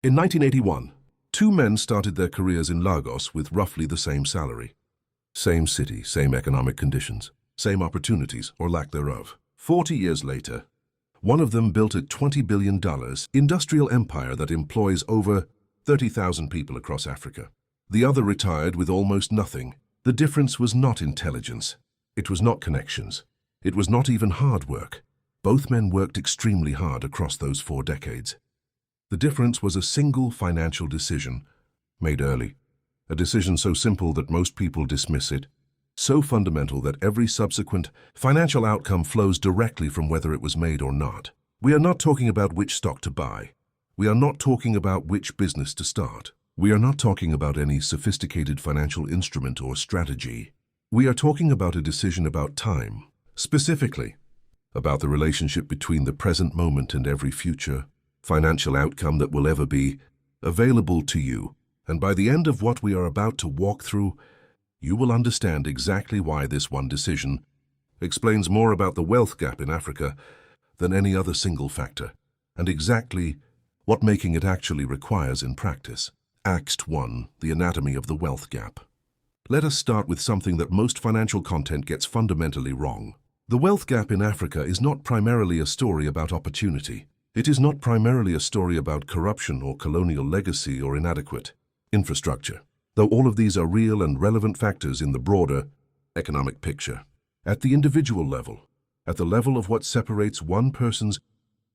In 1981, two men started their careers in Lagos with roughly the same salary. Same city, same economic conditions, same opportunities or lack thereof. 40 years later, one of them built a $20 billion industrial empire that employs over 30,000 people across Africa. The other retired with almost nothing. The difference was not intelligence. It was not connections. It was not even hard work. Both men worked extremely hard across those 4 decades. The difference was a single financial decision, made early. A decision so simple that most people dismiss it, so fundamental that every subsequent financial outcome flows directly from whether it was made or not. We are not talking about which stock to buy. We are not talking about which business to start. We are not talking about any sophisticated financial instrument or strategy. We are talking about a decision about time, specifically about the relationship between the present moment and every future financial outcome that will ever be available to you. And by the end of what we are about to walk through, you will understand exactly why this one decision explains more about the wealth gap in Africa than any other single factor, and exactly what making it actually requires in practice. Act 1. The anatomy of the wealth gap. Let us start with something that most financial content gets fundamentally wrong. The wealth gap in Africa is not primarily a story about opportunity. It is not primarily a story about corruption or colonial legacy or inadequate infrastructure, though all of these are real and relevant factors in the broader economic picture. At the individual level, at the level of what separates one person's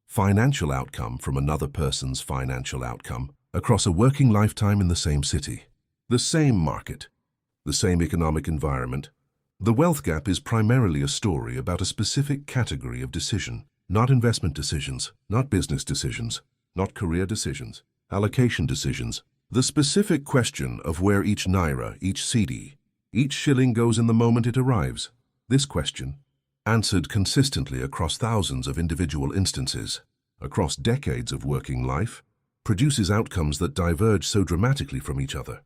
financial outcome from another person's financial outcome across a working lifetime in the same city, the same market, the same economic environment, the wealth gap is primarily a story about a specific category of decision. Not investment decisions, not business decisions, not career decisions, allocation decisions. The specific question of where each naira, each cedi, each shilling goes in the moment it arrives. This question, answered consistently across thousands of individual instances, across decades of working life, produces outcomes that diverge so dramatically from each other,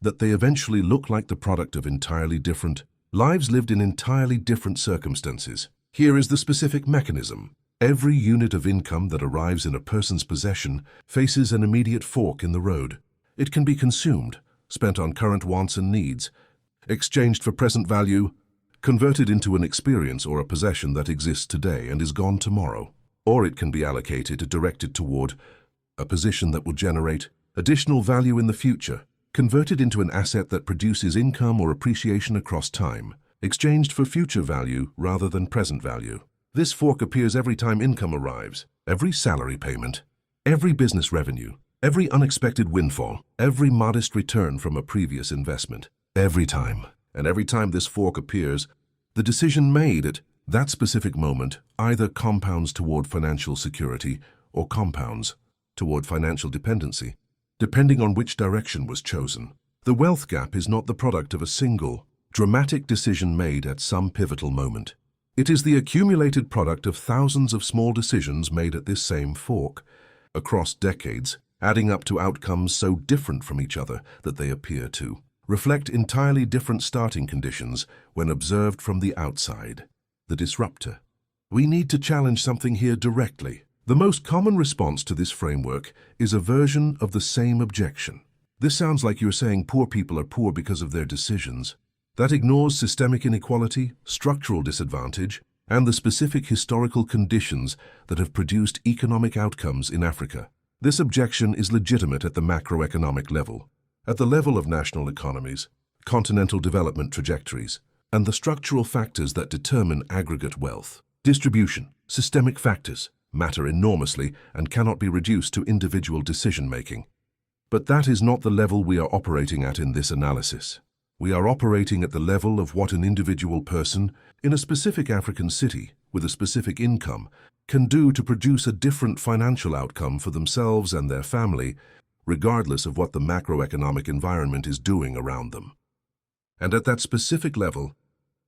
that they eventually look like the product of entirely different lives lived in entirely different circumstances. Here is the specific mechanism. Every unit of income that arrives in a person's possession faces an immediate fork in the road. It can be consumed, spent on current wants and needs, exchanged for present value, converted into an experience or a possession that exists today and is gone tomorrow. Or it can be allocated, directed toward a position that will generate additional value in the future, converted into an asset that produces income or appreciation across time, exchanged for future value rather than present value. This fork appears every time income arrives, every salary payment, every business revenue, every unexpected windfall, every modest return from a previous investment. Every time. And every time this fork appears, the decision made at that specific moment either compounds toward financial security or compounds toward financial dependency, depending on which direction was chosen. The wealth gap is not the product of a single, dramatic decision made at some pivotal moment. It is the accumulated product of thousands of small decisions made at this same fork, across decades, adding up to outcomes so different from each other that they appear to reflect entirely different starting conditions when observed from the outside. The disruptor. We need to challenge something here directly. The most common response to this framework is a version of the same objection. This sounds like you're saying poor people are poor because of their decisions. That ignores systemic inequality, structural disadvantage, and the specific historical conditions that have produced economic outcomes in Africa. This objection is legitimate at the macroeconomic level, at the level of national economies, continental development trajectories, and the structural factors that determine aggregate wealth. Distribution, systemic factors, matter enormously and cannot be reduced to individual decision-making. But that is not the level we are operating at in this analysis. We are operating at the level of what an individual person in a specific African city with a specific income can do to produce a different financial outcome for themselves and their family, regardless of what the macroeconomic environment is doing around them. And at that specific level,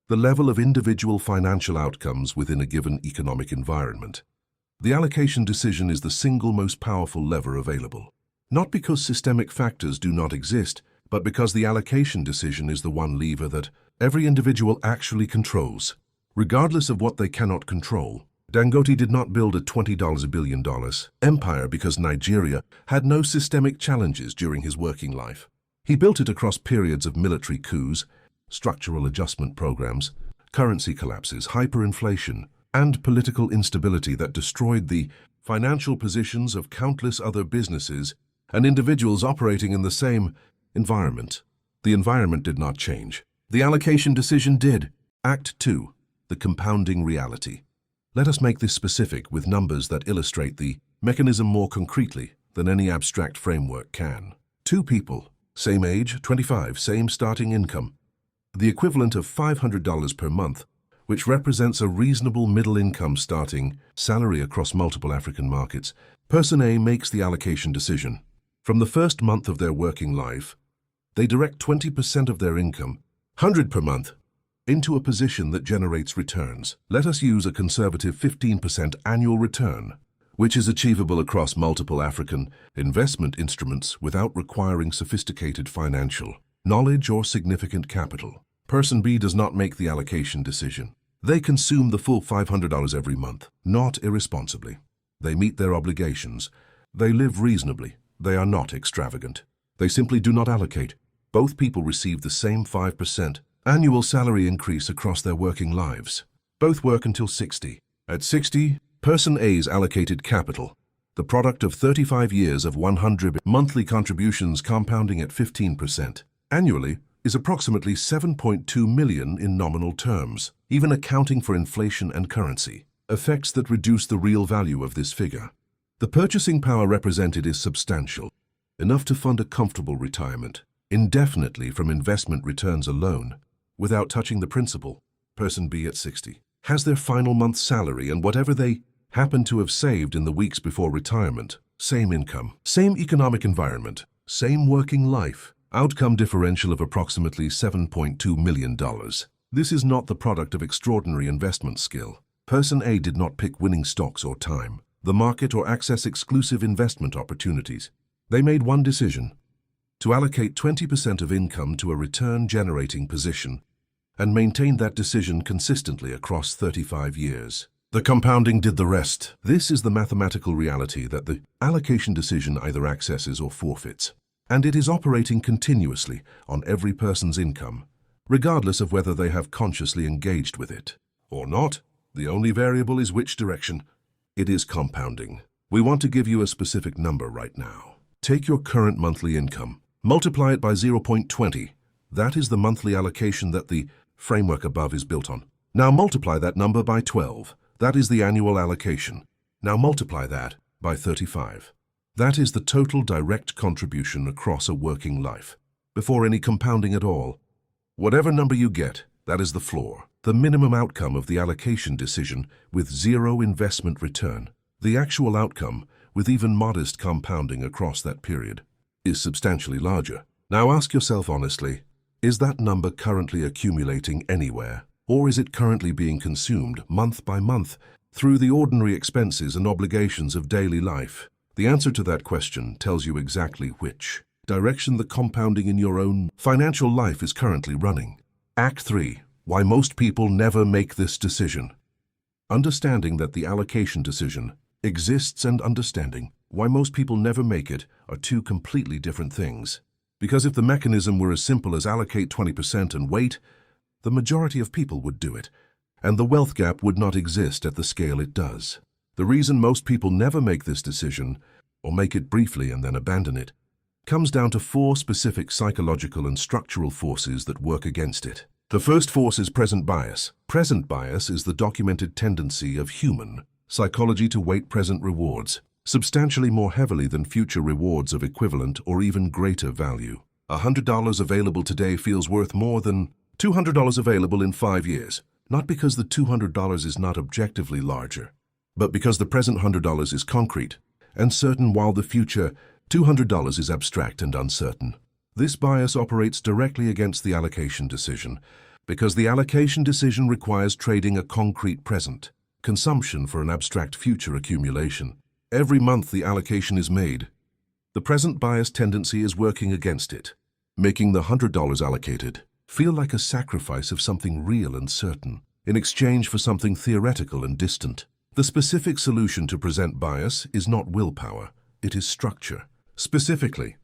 the level of individual financial outcomes within a given economic environment, the allocation decision is the single most powerful lever available. Not because systemic factors do not exist, but because the allocation decision is the one lever that every individual actually controls. Regardless of what they cannot control, Dangote did not build a $20 billion empire because Nigeria had no systemic challenges during his working life. He built it across periods of military coups, structural adjustment programs, currency collapses, hyperinflation, and political instability that destroyed the financial positions of countless other businesses and individuals operating in the same environment. The environment did not change. The allocation decision did. Act 2. The compounding reality. Let us make this specific with numbers that illustrate the mechanism more concretely than any abstract framework can. Two people, same age, 25, same starting income. The equivalent of $500 per month, which represents a reasonable middle-income starting salary across multiple African markets. Person A makes the allocation decision. From the first month of their working life, they direct 20% of their income, $100 per month, into a position that generates returns. Let us use a conservative 15% annual return, which is achievable across multiple African investment instruments without requiring sophisticated financial knowledge or significant capital. Person B does not make the allocation decision. They consume the full $500 every month, not irresponsibly. They meet their obligations. They live reasonably. They are not extravagant. They simply do not allocate. Both people receive the same 5% annual salary increase across their working lives. Both work until 60. At 60, Person A's allocated capital, the product of 35 years of 100 monthly contributions compounding at 15% annually, is approximately $7.2 million in nominal terms, even accounting for inflation and currency, effects that reduce the real value of this figure. The purchasing power represented is substantial, enough to fund a comfortable retirement, indefinitely from investment returns alone, without touching the principal. Person B at 60 has their final month's salary and whatever they happen to have saved in the weeks before retirement. Same income, same economic environment, same working life. Outcome differential of approximately $7.2 million. This is not the product of extraordinary investment skill. Person A did not pick winning stocks or time, the market, or access exclusive investment opportunities. They made one decision: to allocate 20% of income to a return-generating position and maintain that decision consistently across 35 years. The compounding did the rest. This is the mathematical reality that the allocation decision either accesses or forfeits. And it is operating continuously on every person's income, regardless of whether they have consciously engaged with it or not. The only variable is which direction. It is compounding. We want to give you a specific number right now. Take your current monthly income, multiply it by 0.20. That is the monthly allocation that the framework above is built on. Now multiply that number by 12. That is the annual allocation. Now multiply that by 35. That is the total direct contribution across a working life, before any compounding at all. Whatever number you get, that is the floor, the minimum outcome of the allocation decision with zero investment return. The actual outcome, with even modest compounding across that period, is substantially larger. Now ask yourself honestly, is that number currently accumulating anywhere, or is it currently being consumed month by month through the ordinary expenses and obligations of daily life? The answer to that question tells you exactly which direction the compounding in your own financial life is currently running. Act 3. Why most people never make this decision. Understanding that the allocation decision exists and understanding why most people never make it are two completely different things. Because if the mechanism were as simple as allocate 20% and wait, the majority of people would do it, and the wealth gap would not exist at the scale it does. The reason most people never make this decision, or make it briefly and then abandon it, comes down to 4 specific psychological and structural forces that work against it. The first force is present bias. Present bias is the documented tendency of human psychology to weight present rewards substantially more heavily than future rewards of equivalent or even greater value. $100 available today feels worth more than $200 available in 5 years, not because the $200 is not objectively larger, but because the present $100 is concrete and certain while the future $200 is abstract and uncertain. This bias operates directly against the allocation decision because the allocation decision requires trading a concrete present, consumption for an abstract future accumulation. Every month the allocation is made. The present bias tendency is working against it, making the $100 allocated feel like a sacrifice of something real and certain in exchange for something theoretical and distant. The specific solution to present bias is not willpower, it is structure. Specifically,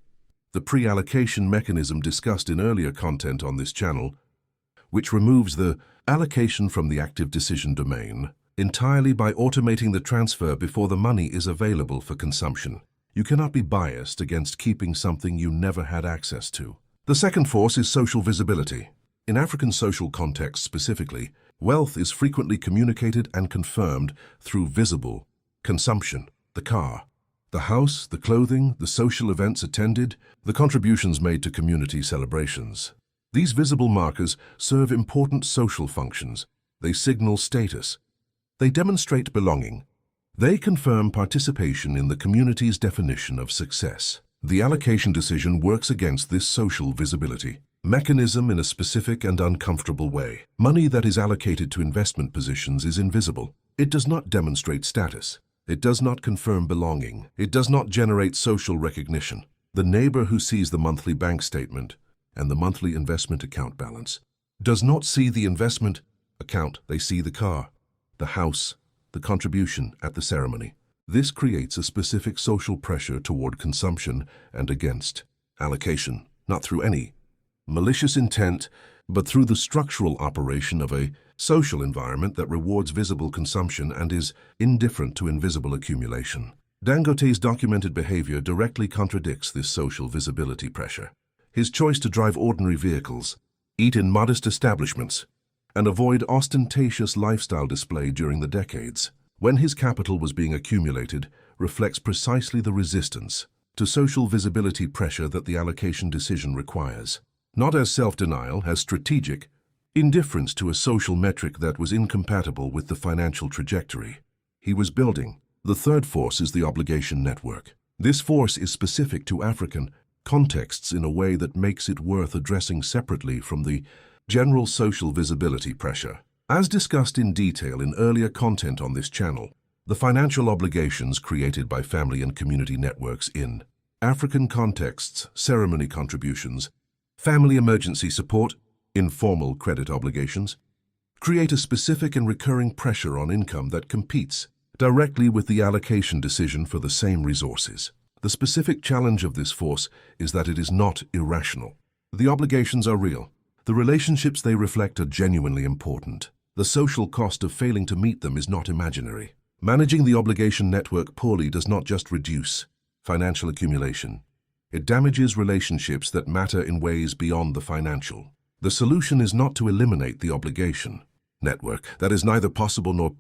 the pre-allocation mechanism discussed in earlier content on this channel, which removes the allocation from the active decision domain entirely by automating the transfer before the money is available for consumption. You cannot be biased against keeping something you never had access to. The second force is social visibility. In African social contexts specifically, wealth is frequently communicated and confirmed through visible consumption: the car, the house, the clothing, the social events attended, the contributions made to community celebrations. These visible markers serve important social functions. They signal status. They demonstrate belonging. They confirm participation in the community's definition of success. The allocation decision works against this social visibility mechanism in a specific and uncomfortable way. Money that is allocated to investment positions is invisible. It does not demonstrate status. It does not confirm belonging. It does not generate social recognition. The neighbor who sees the monthly bank statement and the monthly investment account balance does not see the investment account. They see the car, the house, the contribution at the ceremony. This creates a specific social pressure toward consumption and against allocation, not through any malicious intent, but through the structural operation of a social environment that rewards visible consumption and is indifferent to invisible accumulation. Dangote's documented behavior directly contradicts this social visibility pressure. His choice to drive ordinary vehicles, eat in modest establishments, and avoid ostentatious lifestyle display during the decades when his capital was being accumulated reflects precisely the resistance to social visibility pressure that the allocation decision requires. Not as self-denial, as strategic indifference to a social metric that was incompatible with the financial trajectory he was building. The third force is the obligation network. This force is specific to African contexts in a way that makes it worth addressing separately from the general social visibility pressure. As discussed in detail in earlier content on this channel, the financial obligations created by family and community networks in African contexts, ceremony contributions, family emergency support, informal credit obligations, create a specific and recurring pressure on income that competes directly with the allocation decision for the same resources. The specific challenge of this force is that it is not irrational. The obligations are real. The relationships they reflect are genuinely important. The social cost of failing to meet them is not imaginary. Managing the obligation network poorly does not just reduce financial accumulation. It damages relationships that matter in ways beyond the financial. The solution is not to eliminate the obligation network. That is neither possible nor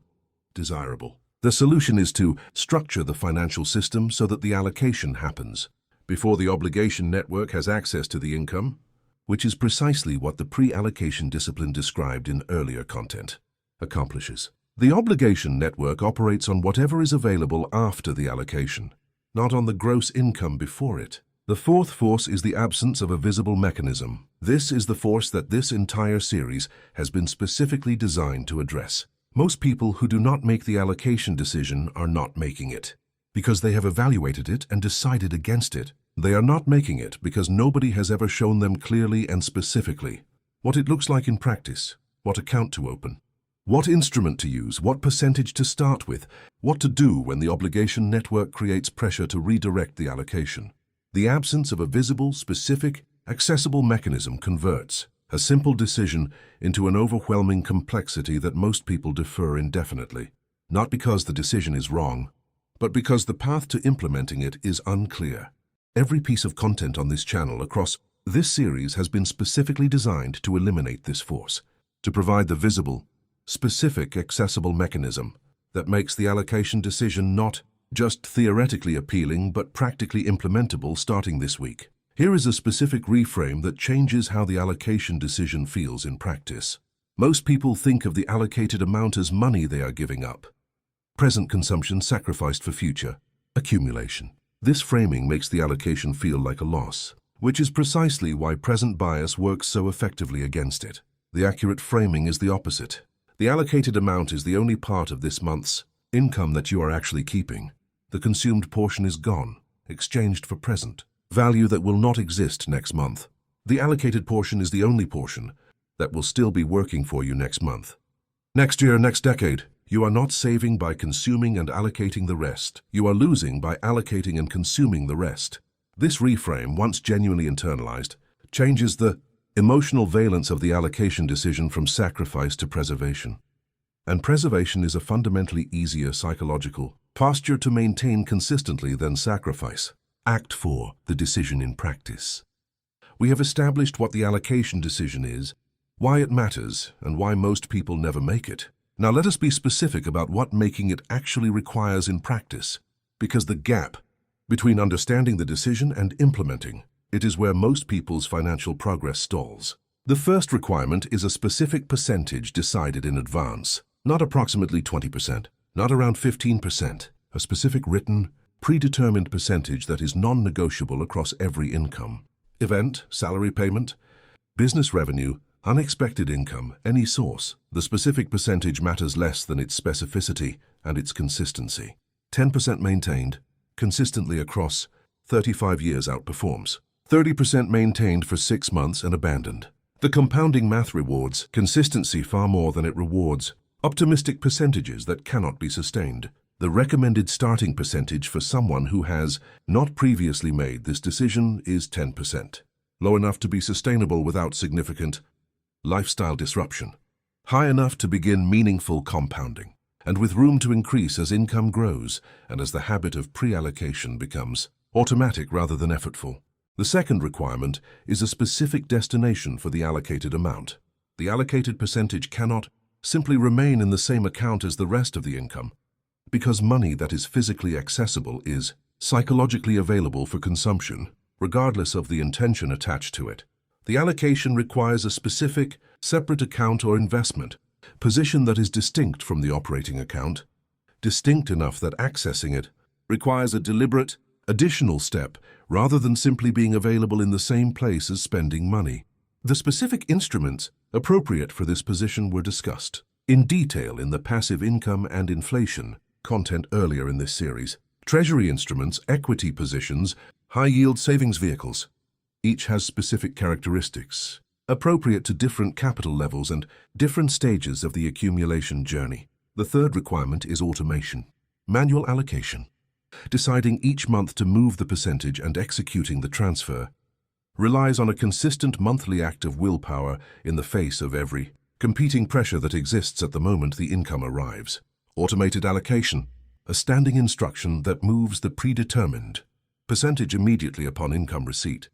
desirable. The solution is to structure the financial system so that the allocation happens before the obligation network has access to the income, which is precisely what the pre-allocation discipline described in earlier content accomplishes. The obligation network operates on whatever is available after the allocation, not on the gross income before it. The fourth force is the absence of a visible mechanism. This is the force that this entire series has been specifically designed to address. Most people who do not make the allocation decision are not making it because they have evaluated it and decided against it. They are not making it because nobody has ever shown them clearly and specifically what it looks like in practice, what account to open, what instrument to use, what percentage to start with, what to do when the obligation network creates pressure to redirect the allocation. The absence of a visible, specific, accessible mechanism converts a simple decision into an overwhelming complexity that most people defer indefinitely, not because the decision is wrong, but because the path to implementing it is unclear. Every piece of content on this channel across this series has been specifically designed to eliminate this force, to provide the visible, specific, accessible mechanism that makes the allocation decision not just theoretically appealing but practically implementable starting this week. Here is a specific reframe that changes how the allocation decision feels in practice. Most people think of the allocated amount as money they are giving up. Present consumption sacrificed for future accumulation. This framing makes the allocation feel like a loss, which is precisely why present bias works so effectively against it. The accurate framing is the opposite. The allocated amount is the only part of this month's income that you are actually keeping. The consumed portion is gone, exchanged for present value that will not exist next month. The allocated portion is the only portion that will still be working for you next month, next year, next decade. You are not saving by consuming and allocating the rest. You are losing by allocating and consuming the rest. This reframe, once genuinely internalized, changes the emotional valence of the allocation decision from sacrifice to preservation. And preservation is a fundamentally easier psychological posture to maintain consistently than sacrifice. Act 4. The decision in practice. We have established what the allocation decision is, why it matters, and why most people never make it. Now let us be specific about what making it actually requires in practice, because the gap between understanding the decision and implementing it is where most people's financial progress stalls. The first requirement is a specific percentage decided in advance, not approximately 20%, not around 15%, a specific written, predetermined percentage that is non-negotiable across every income, event, salary payment, business revenue, unexpected income, any source. The specific percentage matters less than its specificity and its consistency. 10% maintained, consistently across 35 years outperforms. 30% maintained for 6 months and abandoned. The compounding math rewards consistency far more than it rewards optimistic percentages that cannot be sustained. The recommended starting percentage for someone who has not previously made this decision is 10%, low enough to be sustainable without significant lifestyle disruption, high enough to begin meaningful compounding, and with room to increase as income grows and as the habit of pre-allocation becomes automatic rather than effortful. The second requirement is a specific destination for the allocated amount. The allocated percentage cannot simply remain in the same account as the rest of the income, because money that is physically accessible is psychologically available for consumption, regardless of the intention attached to it. The allocation requires a specific, separate account or investment, position that is distinct from the operating account, distinct enough that accessing it requires a deliberate, additional step rather than simply being available in the same place as spending money. The specific instruments appropriate for this position were discussed in detail in the passive income and inflation content earlier in this series. Treasury instruments, equity positions, high-yield savings vehicles. Each has specific characteristics, appropriate to different capital levels and different stages of the accumulation journey. The third requirement is automation, manual allocation. Deciding each month to move the percentage and executing the transfer relies on a consistent monthly act of willpower in the face of every competing pressure that exists at the moment the income arrives. Automated allocation, a standing instruction that moves the predetermined percentage immediately upon income receipt,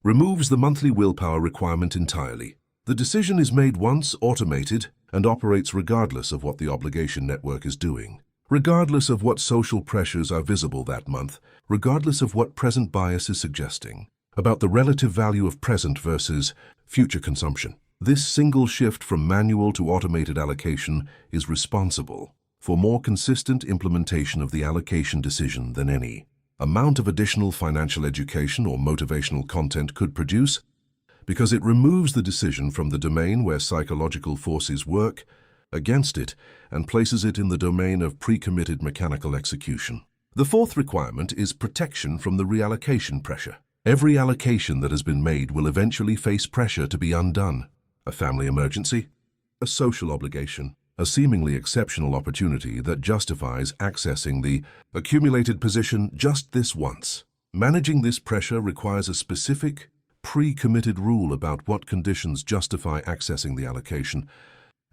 removes the monthly willpower requirement entirely. The decision is made once, automated, and operates regardless of what the obligation network is doing, regardless of what social pressures are visible that month, regardless of what present bias is suggesting about the relative value of present versus future consumption. This single shift from manual to automated allocation is responsible for more consistent implementation of the allocation decision than any amount of additional financial education or motivational content could produce, because it removes the decision from the domain where psychological forces work against it and places it in the domain of pre-committed mechanical execution. The fourth requirement is protection from the reallocation pressure. Every allocation that has been made will eventually face pressure to be undone. A family emergency, a social obligation, a seemingly exceptional opportunity that justifies accessing the accumulated position just this once. Managing this pressure requires a specific, pre-committed rule about what conditions justify accessing the allocation,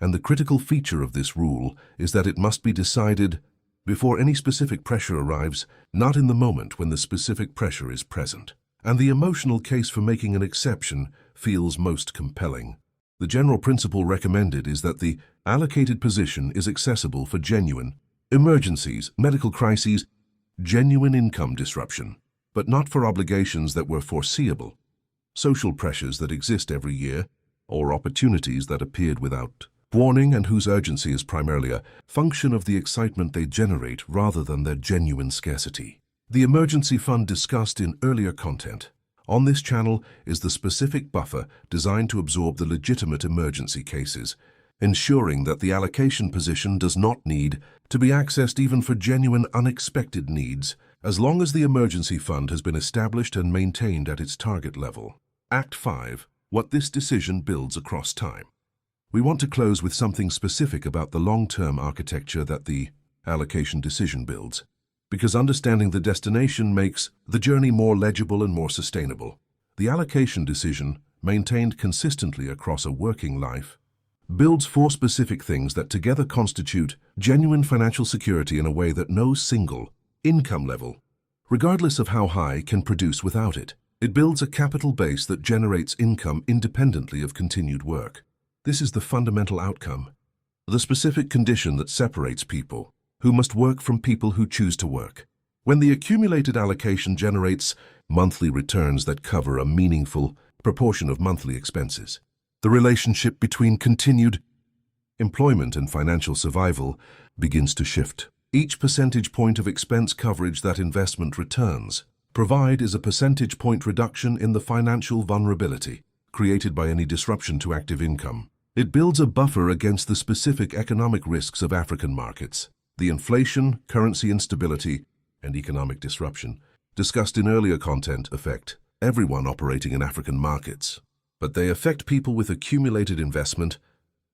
and the critical feature of this rule is that it must be decided before any specific pressure arrives, not in the moment when the specific pressure is present. And the emotional case for making an exception feels most compelling. The general principle recommended is that the allocated position is accessible for genuine emergencies, medical crises, genuine income disruption, but not for obligations that were foreseeable, social pressures that exist every year, or opportunities that appeared without warning and whose urgency is primarily a function of the excitement they generate rather than their genuine scarcity. The emergency fund discussed in earlier content on this channel is the specific buffer designed to absorb the legitimate emergency cases, ensuring that the allocation position does not need to be accessed even for genuine unexpected needs, as long as the emergency fund has been established and maintained at its target level. Act 5. What this decision builds across time. we want to close with something specific about the long-term architecture that the allocation decision builds, because understanding the destination makes the journey more legible and more sustainable. The allocation decision, maintained consistently across a working life, builds 4 specific things that together constitute genuine financial security in a way that no single income level, regardless of how high, can produce without it. It builds a capital base that generates income independently of continued work. This is the fundamental outcome, the specific condition that separates people who must work from people who choose to work. When the accumulated allocation generates monthly returns that cover a meaningful proportion of monthly expenses, the relationship between continued employment and financial survival begins to shift. Each percentage point of expense coverage that investment returns provide is a percentage point reduction in the financial vulnerability created by any disruption to active income. It builds a buffer against the specific economic risks of African markets, the inflation, currency instability, and economic disruption discussed in earlier content affect everyone operating in African markets, but they affect people with accumulated investment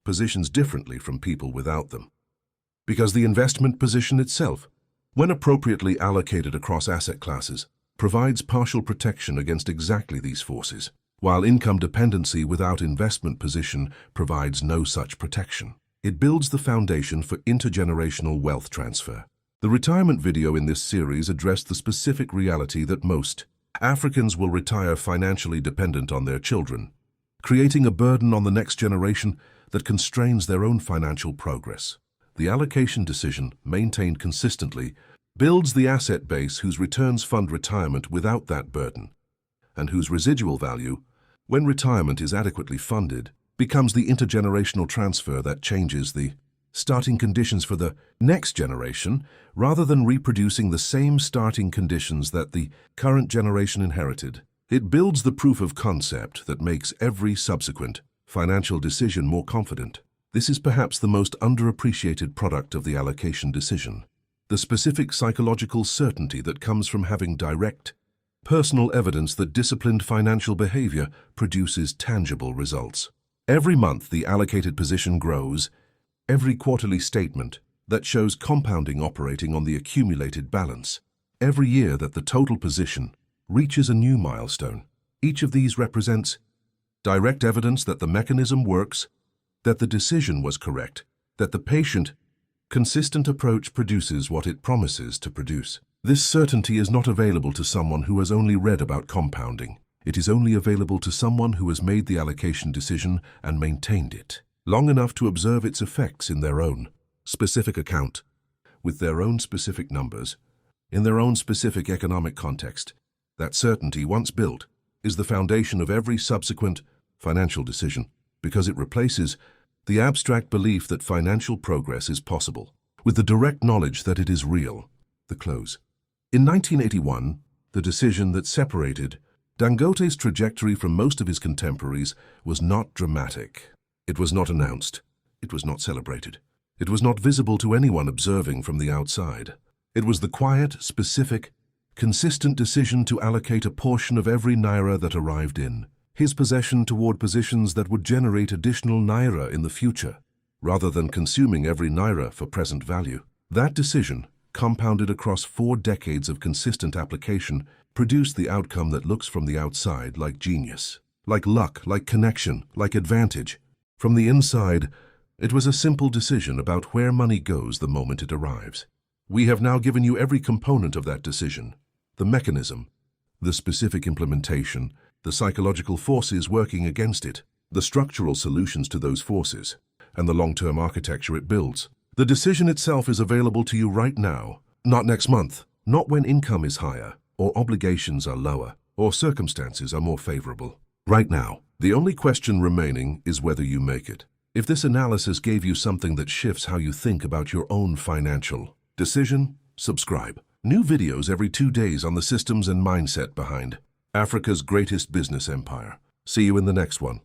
positions differently from people without them. Because the investment position itself, when appropriately allocated across asset classes, provides partial protection against exactly these forces, while income dependency without investment position provides no such protection. It builds the foundation for intergenerational wealth transfer. The retirement video in this series addressed the specific reality that most Africans will retire financially dependent on their children, creating a burden on the next generation that constrains their own financial progress. The allocation decision, maintained consistently, builds the asset base whose returns fund retirement without that burden, and whose residual value, when retirement is adequately funded, becomes the intergenerational transfer that changes the starting conditions for the next generation, rather than reproducing the same starting conditions that the current generation inherited. It builds the proof of concept that makes every subsequent financial decision more confident. This is perhaps the most underappreciated product of the allocation decision, the specific psychological certainty that comes from having direct, personal evidence that disciplined financial behavior produces tangible results. Every month the allocated position grows, every quarterly statement that shows compounding operating on the accumulated balance, every year that the total position reaches a new milestone. Each of these represents direct evidence that the mechanism works, that the decision was correct, that the patient, consistent approach produces what it promises to produce. This certainty is not available to someone who has only read about compounding. It is only available to someone who has made the allocation decision and maintained it long enough to observe its effects in their own specific account, with their own specific numbers, in their own specific economic context. That certainty, once built, is the foundation of every subsequent financial decision, because it replaces the abstract belief that financial progress is possible with the direct knowledge that it is real. The close. In 1981, the decision that separated Dangote's trajectory from most of his contemporaries was not dramatic. It was not announced. It was not celebrated. It was not visible to anyone observing from the outside. It was the quiet, specific, consistent decision to allocate a portion of every naira that arrived in his possession toward positions that would generate additional naira in the future, rather than consuming every naira for present value. That decision, compounded across 4 decades of consistent application, produced the outcome that looks from the outside like genius, like luck, like connection, like advantage. From the inside, it was a simple decision about where money goes the moment it arrives. We have now given you every component of that decision, the mechanism, the specific implementation, the psychological forces working against it, the structural solutions to those forces, and the long-term architecture it builds. The decision itself is available to you right now, not next month, not when income is higher, or obligations are lower, or circumstances are more favorable. Right now, the only question remaining is whether you make it. If this analysis gave you something that shifts how you think about your own financial decision, subscribe. New videos every 2 days on the systems and mindset behind Africa's greatest business empire. See you in the next one.